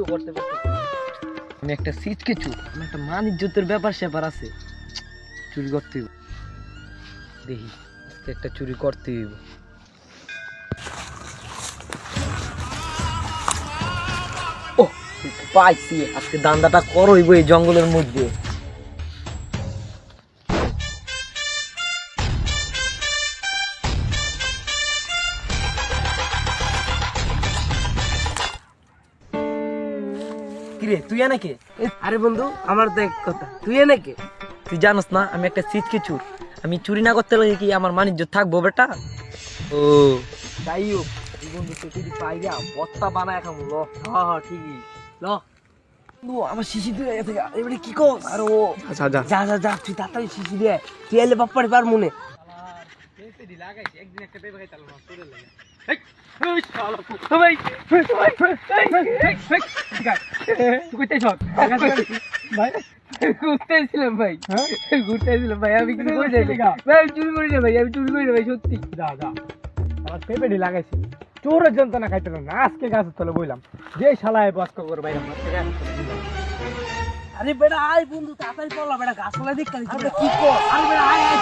চুরিও করতে পারতেছি না। আমি একটা সিচকে চুর, আমার একটা মান ইজ্জতের ব্যাপার স্যাপার আছে, চুরি করতে হইব। দেখি আজকে একটা চুরি করতে হইব। ও পাইছি, আজকে দান্দাটা করইব এই জঙ্গলের মধ্যে। কিরে তুই এনেকে? আরে বন্ধু, আমার তো এক কথা, তুই এনেকে? তুই জানোস না আমি একটা সিচকে চুর, আমি চুরি না করতে লাগে কি আমার মান ইজ্জত থাকবো বেটা? ও যাই হোক এই বন্ধু তো যদি পাইরা বস্তা বানায় খাবো। ল হ্যাঁ ঠিকই, ল বন্ধু আমার শিশি দিয়ে গেছে, এবারে কি কর? আর ও যা যা যা যা, তুই তাড়াতাড়ি শিশি দিয়ে, তুই এলে বাপ্পারে পার মনে। ঘুরতেছিলাম ভাই, ঘুরতেছিলাম ভাই, আমি কিছু করে যাই ভাই, আমি চুরি করি না ভাই, আমি চুরি করি না ভাই, সত্যি। যা যা, আমার পেঁপেটি লাগাইছি, চোরের যন্ত্রণা খাইতে না, আজকে গাছের তলে বইলাম, যে শালায় বস্ক করে বাইরে আরে বেটা আয় বন্ধু, তাড়াতাড়ি চল বেটা, গাছপালা দেখ। কি কর? আরে বেটা আয় আয়